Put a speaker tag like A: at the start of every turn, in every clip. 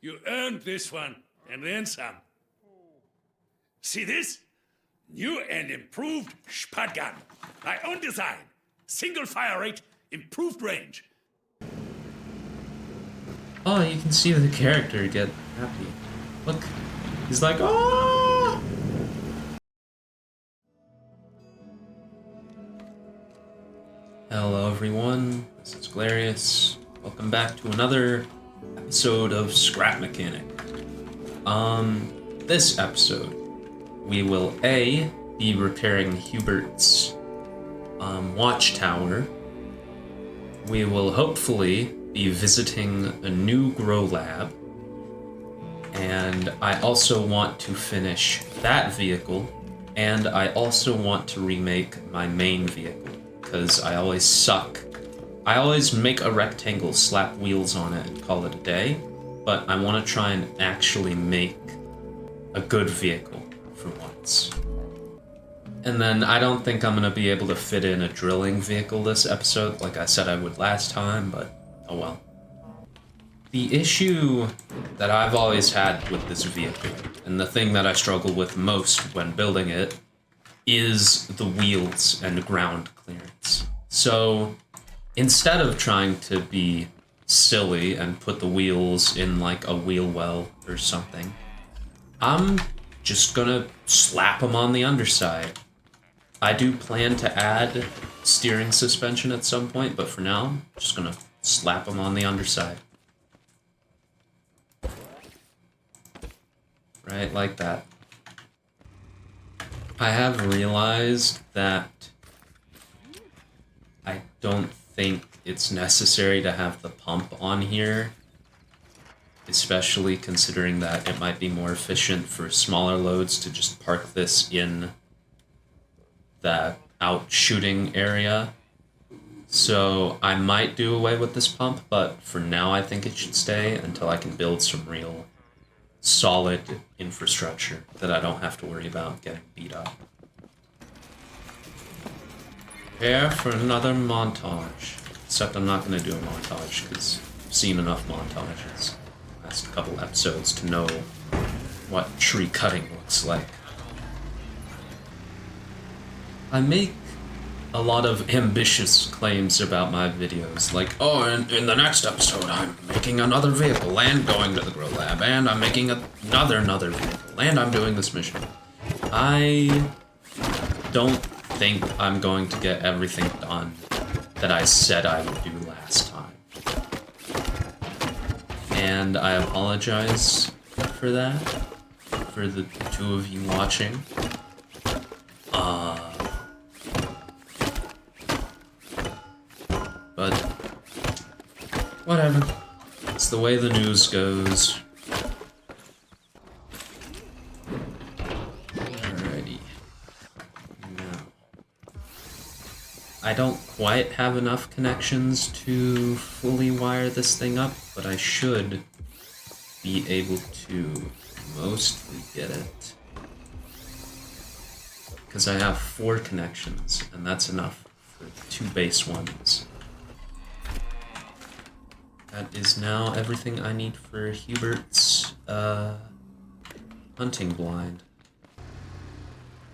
A: You earned this one, and then some. See this? New and improved Spatgun. My own design. Single fire rate, improved range.
B: Oh, you can see the character get happy. Look, he's like, oh! Hello everyone, this is Glarius. Welcome back to another episode of Scrap Mechanic. This episode, we will A, be repairing Hubert's watchtower. We will hopefully be visiting a new grow lab. And I also want to finish that vehicle, and I also want to remake my main vehicle, because I always suck. I always make a rectangle, slap wheels on it, and call it a day, but I want to try and actually make a good vehicle for once. And then I don't think I'm going to be able to fit in a drilling vehicle this episode, like I said I would last time, but oh well. The issue that I've always had with this vehicle, and the thing that I struggle with most when building it, is the wheels and ground clearance. So instead of trying to be silly and put the wheels in like a wheel well or something, I'm just gonna slap them on the underside. I do plan to add steering suspension at some point, but for now, I'm just gonna slap them on the underside. Right, like that. I have realized that I don't think it's necessary to have the pump on here, especially considering that it might be more efficient for smaller loads to just park this in the out shooting area. So I might do away with this pump, but for now I think it should stay until I can build some real solid infrastructure that I don't have to worry about getting beat up. Prepare for another montage. Except I'm not going to do a montage because I've seen enough montages last couple episodes to know what tree cutting looks like. I make a lot of ambitious claims about my videos, like, oh, in the next episode I'm making another vehicle and going to the grow lab, and I'm making another vehicle, and I'm doing this mission. I don't think I'm going to get everything done that I said I would do last time. And I apologize for that, for the two of you watching. But whatever. It's the way the news goes. Alrighty. Now, I don't quite have enough connections to fully wire this thing up, but I should be able to mostly get it. Because I have 4 connections, and that's enough for 2 base ones. That is now everything I need for Hubert's hunting blind.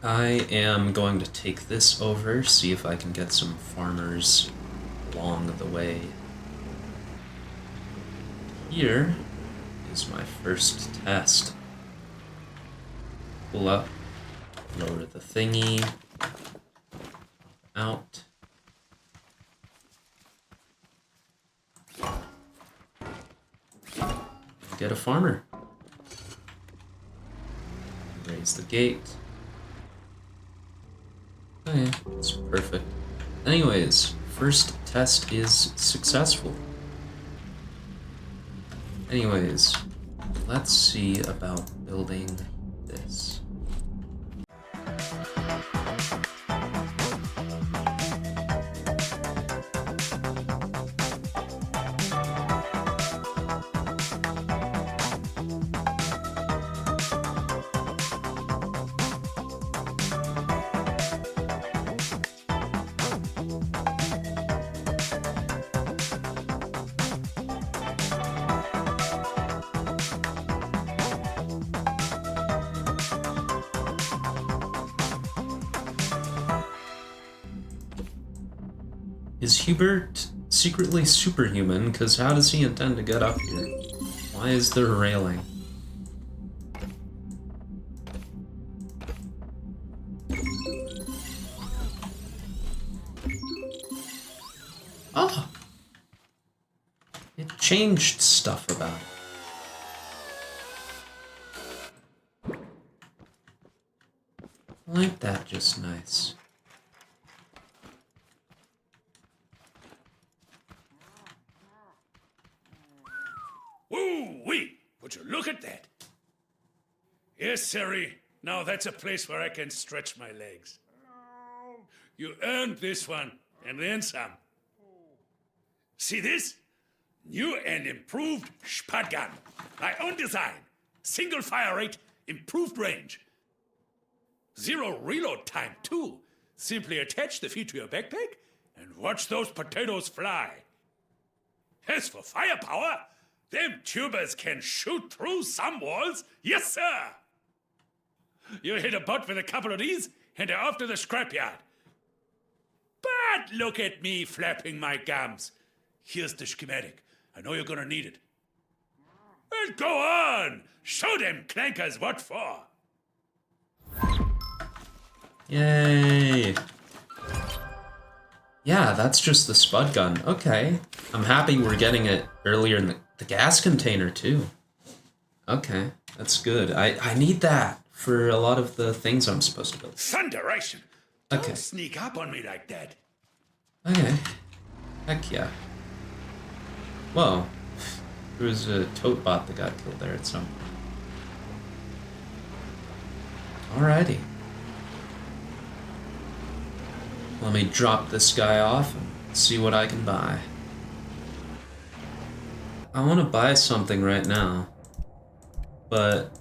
B: I am going to take this over, see if I can get some farmers along the way. Here is my first test. Pull up, lower the thingy, out. Get a farmer. Raise the gate. Okay, that's perfect. Anyways, first test is successful. Anyways, let's see about building this. Is Hubert secretly superhuman? Because how does he intend to get up here? Why is there a railing? Oh! It changed stuff about it. Like that, just nice.
A: Woo-wee! Would you look at that? Yes, Siri. Now that's a place where I can stretch my legs. You earned this one, and then some. See this? New and improved Spatgun. My own design. Single fire rate, improved range. Zero reload time, too. Simply attach the feet to your backpack and watch those potatoes fly. As for firepower, them tubers can shoot through some walls. Yes, sir. You hit a bot with a couple of these, and they're off to the scrapyard. But look at me flapping my gums. Here's the schematic. I know you're gonna need it. Well, go on! Show them clankers what for!
B: Yay! Yeah, that's just the spud gun. Okay. I'm happy we're getting it earlier in the gas container, too. Okay, that's good. I need that for a lot of the things I'm supposed to build.
A: Thunderation! Don't
B: Okay.
A: sneak up on me like that.
B: Okay. Heck yeah. Whoa. There was a tote bot that got killed there at some point. Alrighty. Let me drop this guy off and see what I can buy. I want to buy something right now, but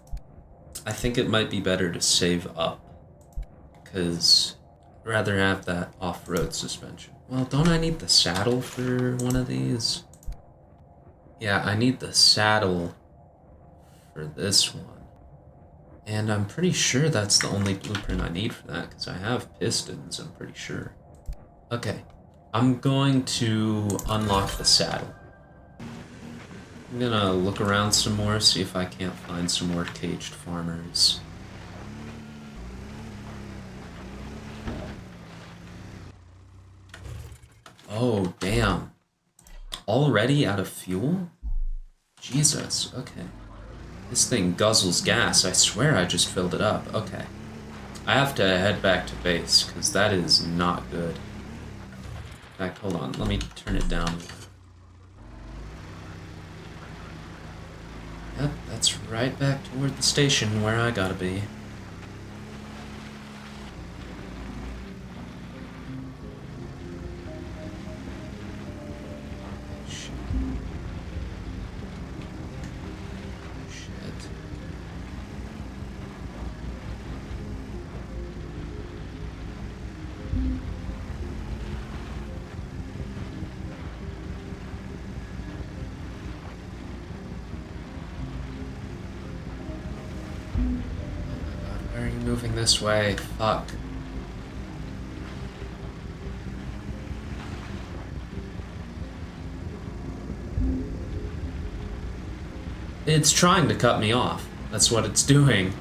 B: I think it might be better to save up, because I'd rather have that off-road suspension. Well, don't I need the saddle for one of these? Yeah, I need the saddle for this one. And I'm pretty sure that's the only blueprint I need for that, because I have pistons, I'm pretty sure. Okay, I'm going to unlock the saddle. I'm gonna look around some more, see if I can't find some more caged farmers. Oh, damn. Already out of fuel? Jesus, okay. This thing guzzles gas. I swear I just filled it up. Okay. I have to head back to base, because that is not good. In fact, hold on. Let me turn it down. Yep, that's right back toward the station where I gotta be. Shit. Shit. Why are you moving this way? Fuck. It's trying to cut me off. That's what it's doing.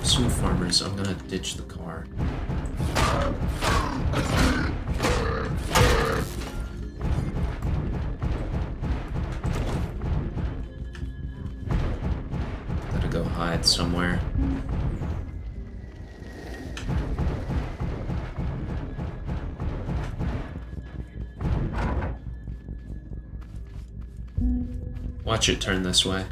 B: Some farmers, I'm gonna ditch the car. Gotta go hide somewhere. Watch it turn this way.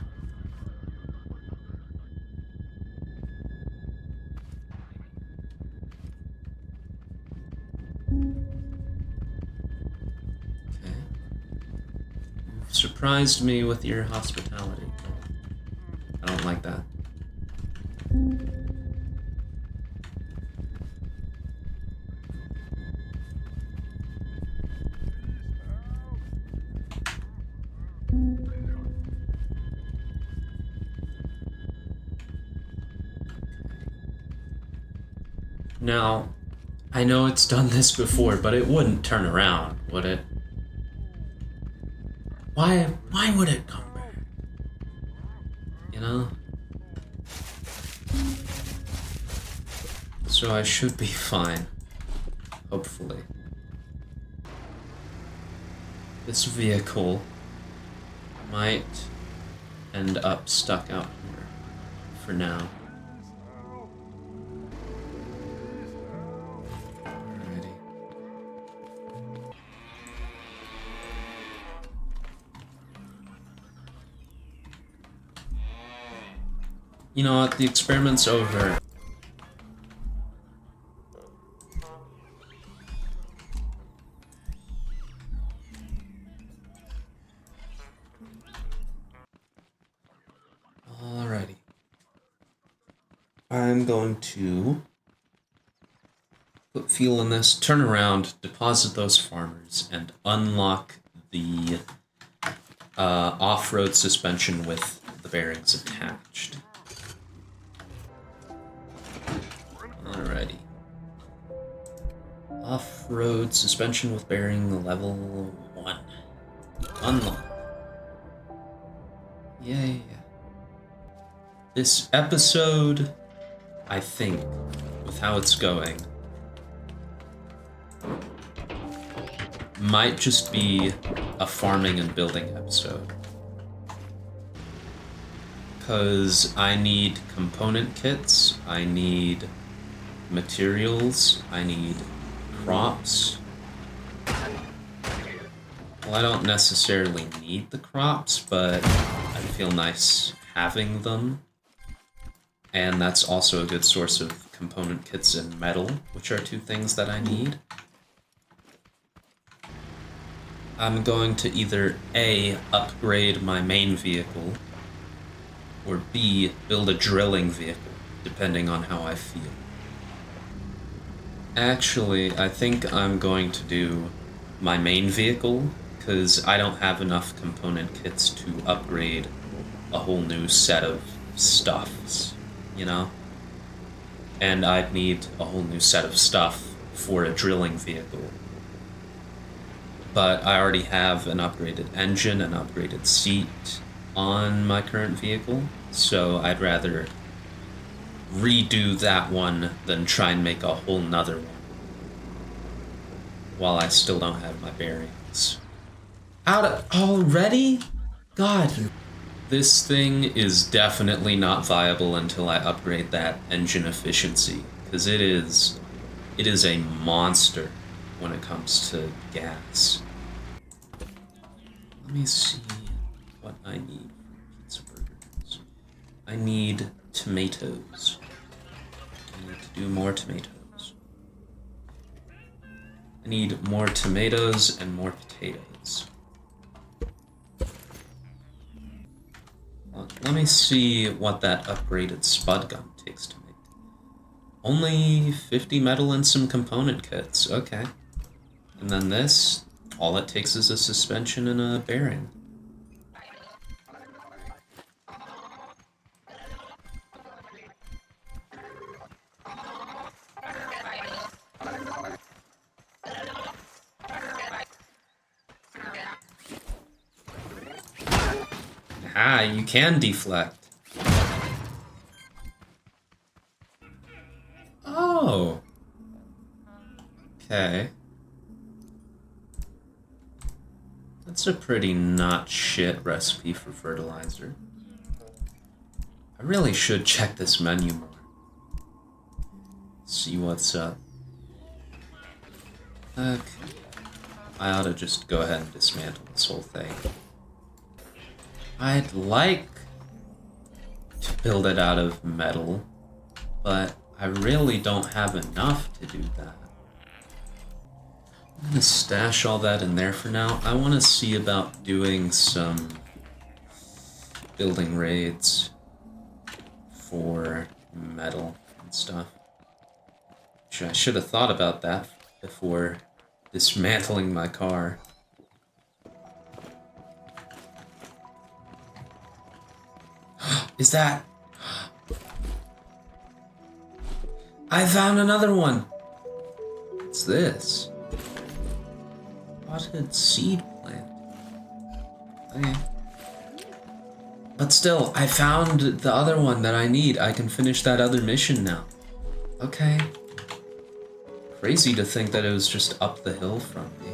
B: Okay. You've surprised me with your hospitality. I don't like that. Now, I know it's done this before, but it wouldn't turn around, would it? Why would it come back? You know? So I should be fine. Hopefully. This vehicle might end up stuck out here for now. Alrighty. You know what? The experiment's over. Alrighty. I'm going to put fuel in this, turn around, deposit those farmers, and unlock the off-road suspension with the bearings attached. Alrighty. Off-road suspension with bearing level 1. Unlock. Yay. This episode, I think, with how it's going, might just be a farming and building episode. Because I need component kits, I need materials, I need crops. Well, I don't necessarily need the crops, but I feel nice having them. And that's also a good source of component kits and metal, which are two things that I need. I'm going to either A, upgrade my main vehicle, or B, build a drilling vehicle, depending on how I feel. Actually, I think I'm going to do my main vehicle, because I don't have enough component kits to upgrade a whole new set of stuffs, you know? And I'd need a whole new set of stuff for a drilling vehicle. But I already have an upgraded engine, an upgraded seat on my current vehicle, so I'd rather redo that one than try and make a whole nother one while I still don't have my bearings. Already? God. This thing is definitely not viable until I upgrade that engine efficiency, because it is a monster when it comes to gas. Let me see what I need for pizza burgers. I need tomatoes. I need to do more tomatoes. I need more tomatoes and more potatoes. Let me see what that upgraded spud gun takes to make. Only 50 metal and some component kits. Okay. And then this, all it takes is a suspension and a bearing. Ah, you can deflect. Oh. Okay. That's a pretty not shit recipe for fertilizer. I really should check this menu more. See what's up. Okay. I ought to just go ahead and dismantle this whole thing. I'd like to build it out of metal, but I really don't have enough to do that. I'm gonna stash all that in there for now. I want to see about doing some building raids for metal and stuff. I should have thought about that before dismantling my car. Is that... I found another one. What's this? Potted seed plant. Okay. But still, I found the other one that I need. I can finish that other mission now. Okay. Crazy to think that it was just up the hill from me.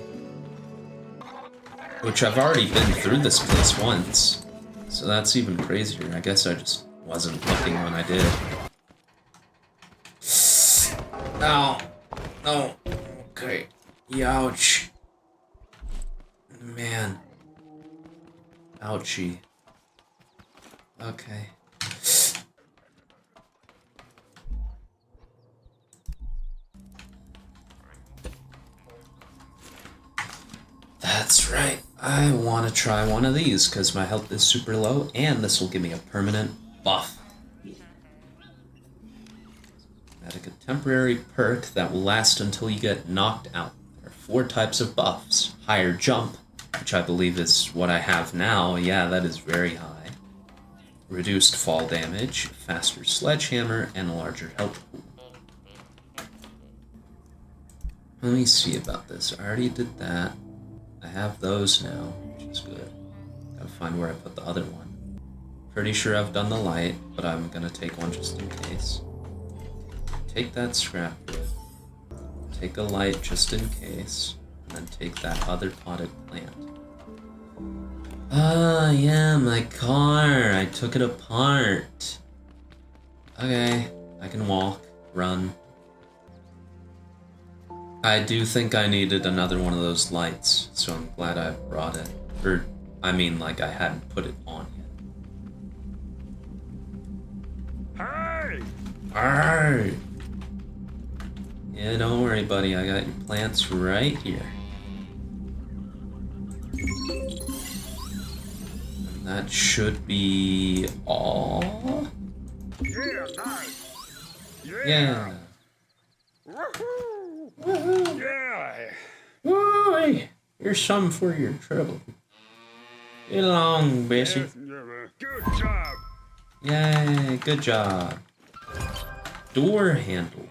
B: Which I've already been through this place once. So that's even crazier. I guess I just wasn't looking when I did. No. No. Okay. Ouch. Man. Ouchie. Okay. That's right. I want to try one of these because my health is super low and this will give me a permanent buff. Add a temporary perk that will last until you get knocked out. There are 4 types of buffs. Higher jump, which I believe is what I have now. Yeah, that is very high. Reduced fall damage, faster sledgehammer, and a larger health pool. Let me see about this. I already did that. I have those now, which is good. Gotta find where I put the other one. Pretty sure I've done the light, but I'm gonna take one just in case. Take that scrap wood. Take a light just in case. And then take that other potted plant. Ah, yeah, my car. I took it apart. Okay, I can walk, run. I do think I needed another one of those lights, so I'm glad I brought it. Or, I mean, like I hadn't put it on yet.
A: Hey!
B: Arrgh! Yeah, don't worry, buddy. I got your plants right here. And that should be all.
A: Yeah, nice.
B: Yeah.
A: Woohoo!
B: Woohoo!
A: Yeah.
B: Woo! Here's some for your trouble. Get along, Bessie.
A: Good job.
B: Yay, good job. Door handle.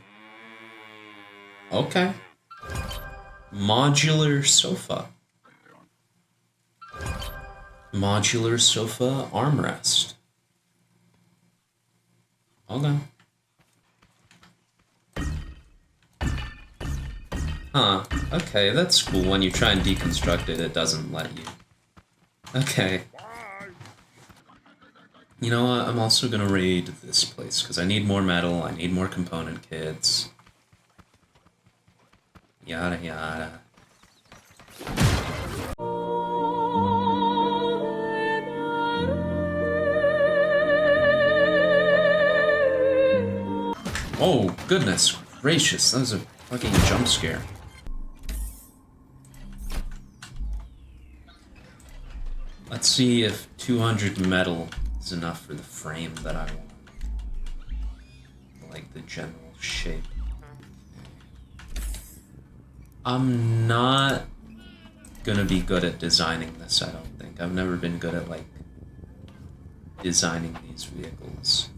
B: Okay. Modular sofa. Modular sofa armrest. Okay. Huh. Okay, that's cool. When you try and deconstruct it, it doesn't let you. Okay. You know what? I'm also gonna raid this place, because I need more metal, I need more component kits. Yada yada. Oh, goodness gracious, that was a fucking jump scare. Let's see if 200 metal is enough for the frame that I want. Like the general shape. I'm not gonna be good at designing this, I don't think. I've never been good at, like, designing these vehicles.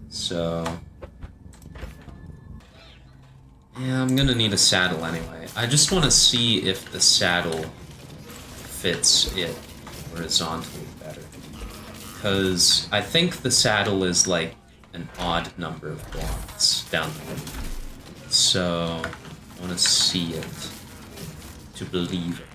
B: So... yeah, I'm gonna need a saddle anyway. I just want to see if the saddle fits it horizontally better. Because I think the saddle is like an odd number of blocks down the road. So I want to see it to believe it.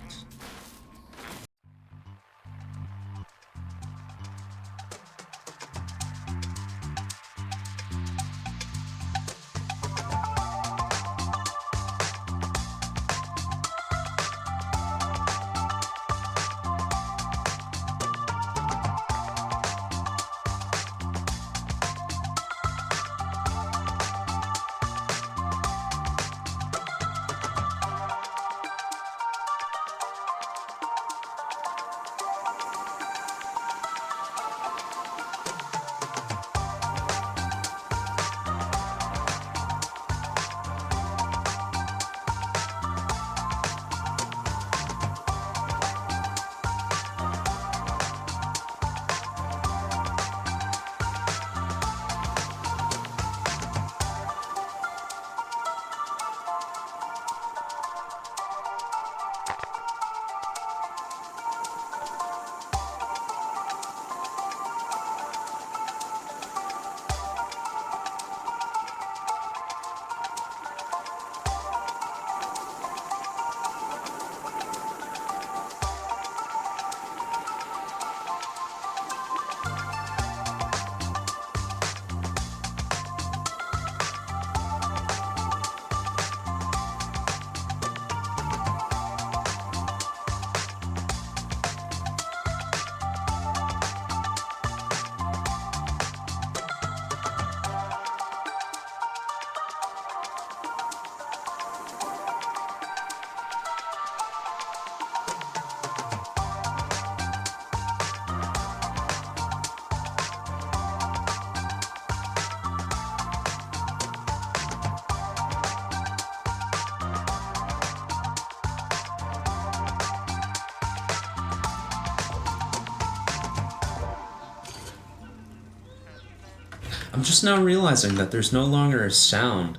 B: I'm just now realizing that there's no longer a sound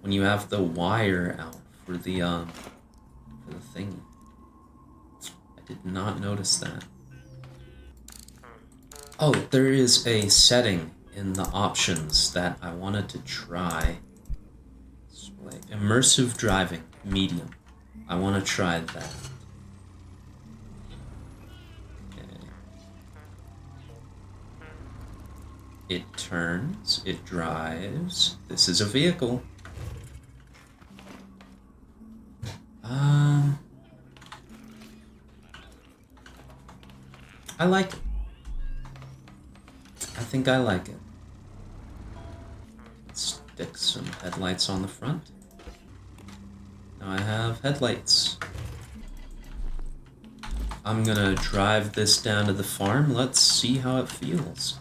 B: when you have the wire out for the thing. I did not notice that. Oh, there is a setting in the options that I wanted to try. Display. Immersive driving, medium. I want to try that. Okay. It turns, it drives. This is a vehicle. I like it. I think I like it. Let's stick some headlights on the front. Now I have headlights. I'm gonna drive this down to the farm. Let's see how it feels.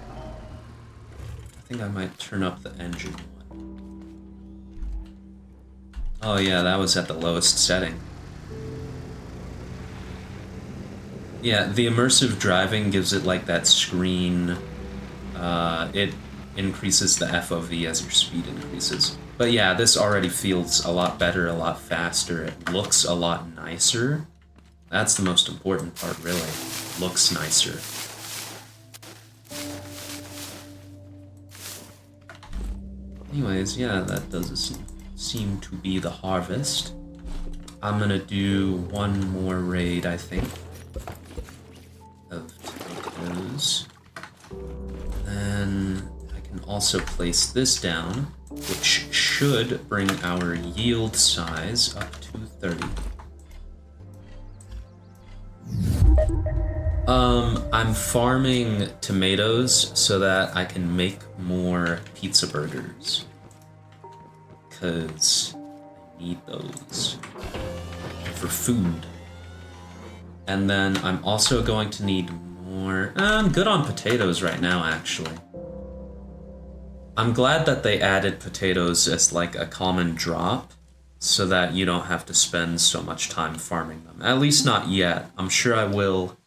B: I think I might turn up the engine one. Oh yeah, that was at the lowest setting. Yeah, the immersive driving gives it like that screen. It increases the FOV as your speed increases. But yeah, this already feels a lot better, a lot faster. It looks a lot nicer. That's the most important part, really. Looks nicer. Anyways, yeah, that does seem to be the harvest. I'm gonna do one more raid, I think, of tomatoes. Then I can also place this down, which should bring our yield size up to 30. I'm farming tomatoes so that I can make more pizza burgers. 'Cause I need those for food. And then I'm also going to need more... I'm good on potatoes right now, actually. I'm glad that they added potatoes as like a common drop, so that you don't have to spend so much time farming them. At least not yet. I'm sure I will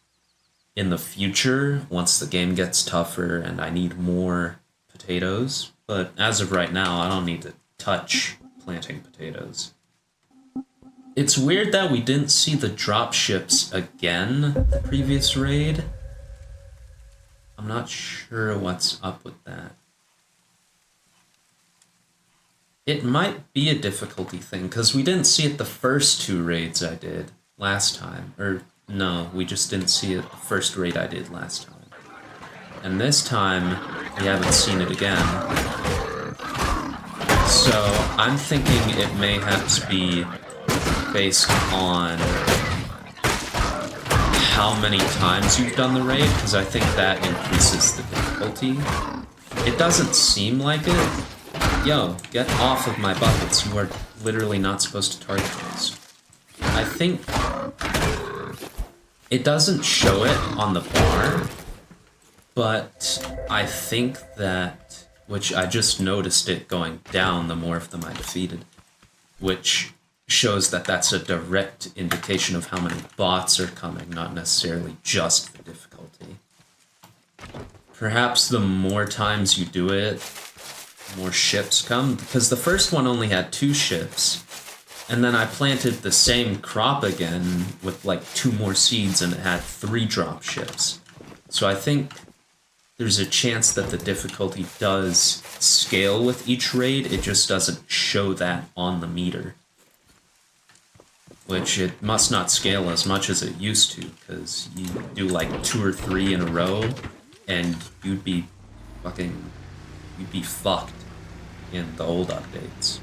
B: in the future, once the game gets tougher and I need more potatoes. But as of right now, I don't need to touch planting potatoes. It's weird that we didn't see the drop ships again the previous raid. I'm not sure what's up with that. It might be a difficulty thing, because we didn't see it the first two raids I did last time. Or, no, we just didn't see it the first raid I did last time. And this time, we haven't seen it again. So, I'm thinking it may have to be based on how many times you've done the raid, because I think that increases the difficulty. It doesn't seem like it. Yo, get off of my buckets. You are literally not supposed to target those. I think it doesn't show it on the bar, but I think that, which I just noticed it going down the more of them I defeated, which shows that that's a direct indication of how many bots are coming, not necessarily just the difficulty. Perhaps the more times you do it, more ships come, because the first one only had 2 ships, and then I planted the same crop again with like 2 more seeds and it had 3 drop ships. So I think there's a chance that the difficulty does scale with each raid, it just doesn't show that on the meter. Which it must not scale as much as it used to, because you do like 2 or 3 in a row, and you'd be fucked in the old updates.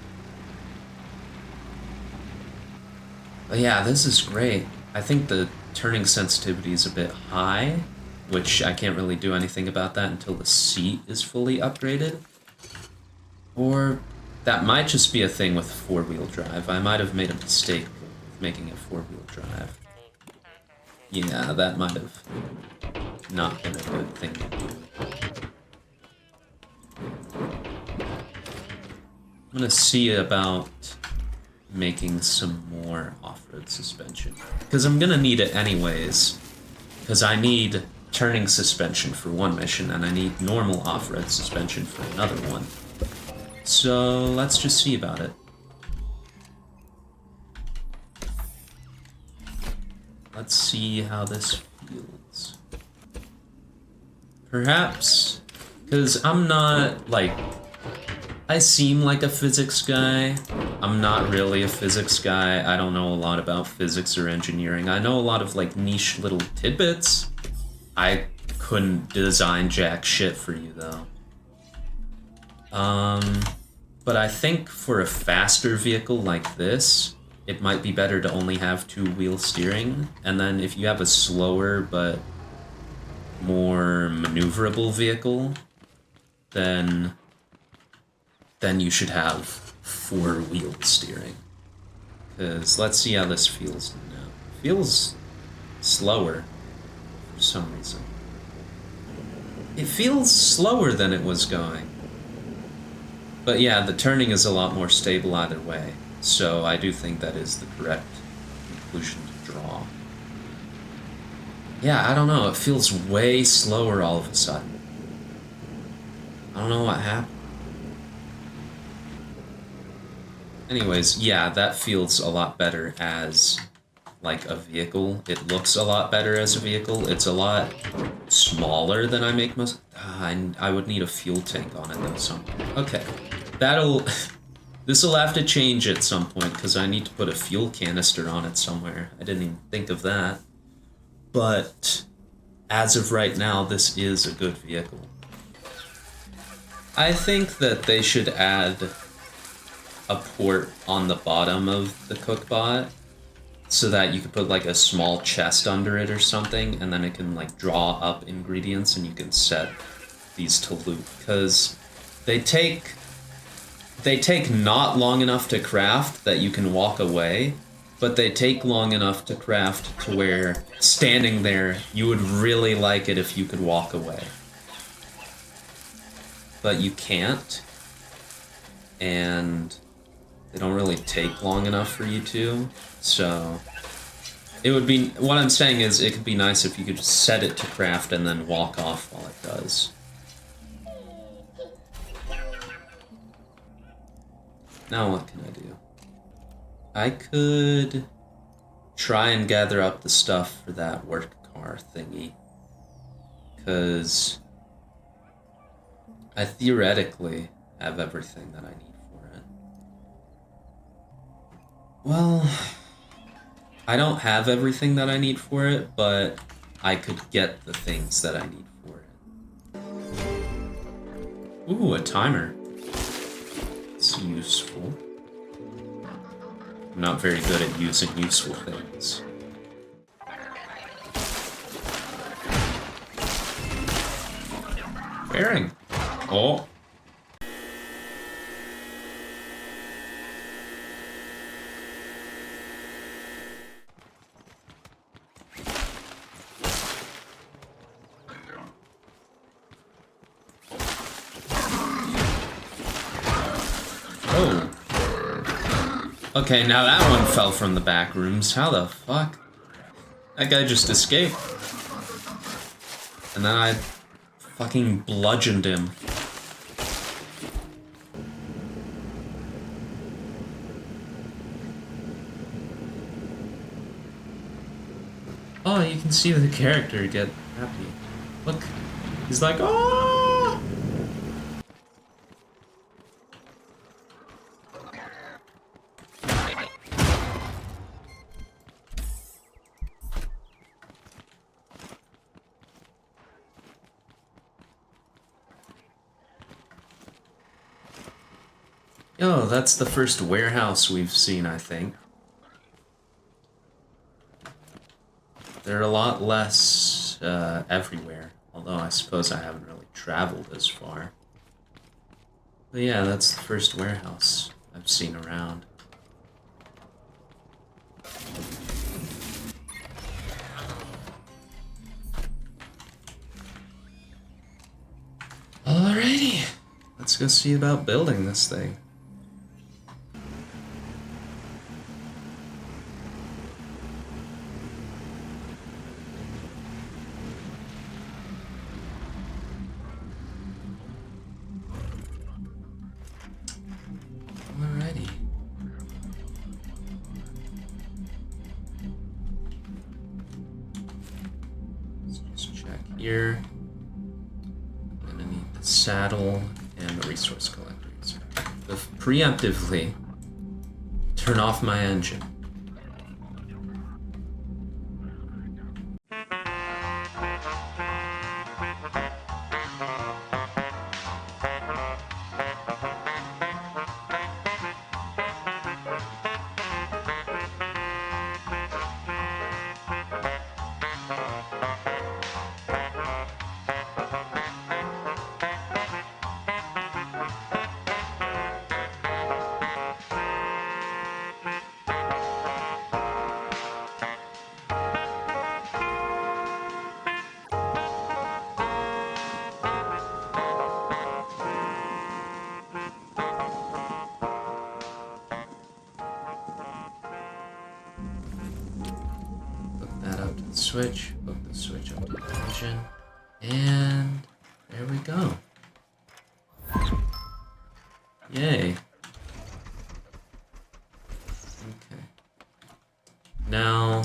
B: But yeah, this is great. I think the turning sensitivity is a bit high, which I can't really do anything about that until the seat is fully upgraded. Or that might just be a thing with 4-wheel drive. I might have made a mistake making it 4-wheel drive. Yeah, that might have not been a good thing to do. I'm gonna see about making some more off-road suspension, because I'm gonna need it anyways, because I need turning suspension for one mission, and I need normal off-road suspension for another one. So let's just see about it. Let's see how this feels. Perhaps, because I'm not, like, I seem like a physics guy. I'm not really a physics guy. I don't know a lot about physics or engineering. I know a lot of, like, niche little tidbits. I couldn't design jack shit for you, though. But I think for a faster vehicle like this, it might be better to only have two-wheel steering. And then if you have a slower but more maneuverable vehicle, then you should have four-wheel steering. Because let's see how this feels now. It feels slower for some reason. It feels slower than it was going. But yeah, the turning is a lot more stable either way. So I do think that is the correct conclusion to draw. Yeah, I don't know. It feels way slower all of a sudden. I don't know what happened. Anyways, yeah, that feels a lot better as, like, a vehicle. It looks a lot better as a vehicle. It's a lot smaller than I make most... I would need a fuel tank on it though sometime. Okay, that'll... This'll have to change at some point, because I need to put a fuel canister on it somewhere. I didn't even think of that. But, as of right now, this is a good vehicle. I think that they should add a port on the bottom of the Cookbot, so that you could put, like, a small chest under it or something, and then it can, like, draw up ingredients, and you can set these to loot. Because they take not long enough to craft that you can walk away, but they take long enough to craft to where, standing there, you would really like it if you could walk away. But you can't, and they don't really take long enough for you to, so... It would be... What I'm saying is, it could be nice if you could just set it to craft and then walk off while it does. Now what can I do? I could try and gather up the stuff for that work car thingy. Because I theoretically have everything that I need for it. Well, I don't have everything that I need for it, but I could get the things that I need for it. Ooh, a timer. It's useful. I'm not very good at using useful things. Bearing. Oh. Okay, now that one fell from the back rooms. How the fuck? That guy just escaped. And then I fucking bludgeoned him. Oh, you can see the character get happy. Look, he's like, oh! Oh, that's the first warehouse we've seen, I think. They're a lot less everywhere, although I suppose I haven't really traveled as far. But yeah, that's the first warehouse I've seen around. Alrighty, let's go see about building this thing. here. I'm gonna need the saddle and the resource collectors. Preemptively turn off my engine. Switch, hook the switch up to the engine, and there we go. Yay. Okay. Now,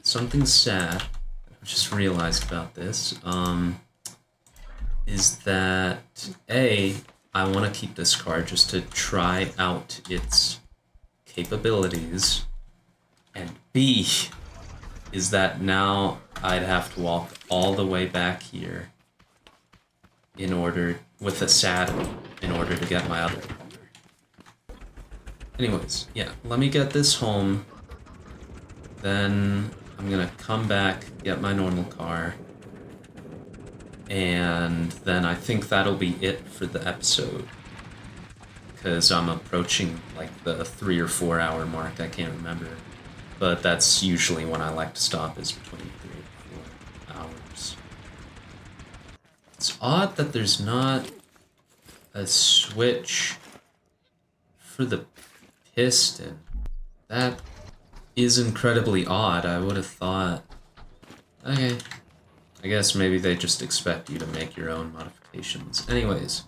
B: something sad I just realized about this, is that I want to keep this car just to try out its capabilities, and B, is that now I'd have to walk all the way back here with a saddle in order to get my other car. Anyways, yeah, let me get this home, then I'm gonna come back, get my normal car, and then I think that'll be it for the episode, because I'm approaching like the 3 or 4 hour mark, I can't remember. But that's usually when I like to stop, is between 3 and 4 hours. It's odd that there's not a switch for the piston. That is incredibly odd. I would have thought, okay, I guess maybe they just expect you to make your own modifications. Anyways.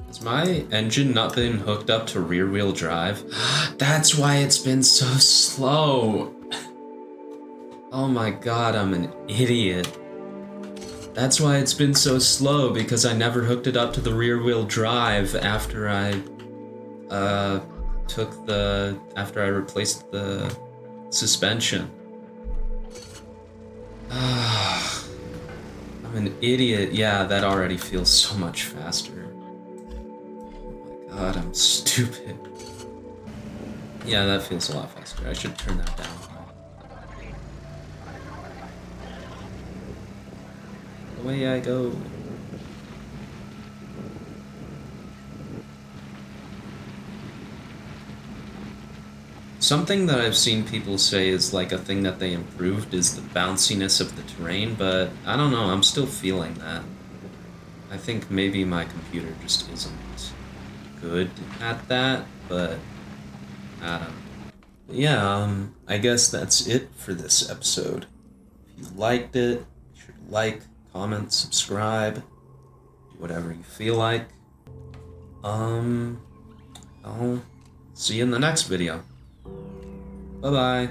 B: Has my engine not been hooked up to rear-wheel drive? That's why it's been so slow. Oh my god, I'm an idiot. That's why it's been so slow, because I never hooked it up to the rear-wheel drive after I replaced the suspension. I'm an idiot. Yeah, that already feels so much faster. God, I'm stupid. Yeah, that feels a lot faster. I should turn that down. Away I go. Something that I've seen people say is like a thing that they improved is the bounciness of the terrain, but I don't know, I'm still feeling that. I think maybe my computer just isn't good at that, but I don't know. But yeah, I guess that's it for this episode. If you liked it, be sure to like, comment, subscribe, do whatever you feel like. I'll see you in the next video. Bye-bye.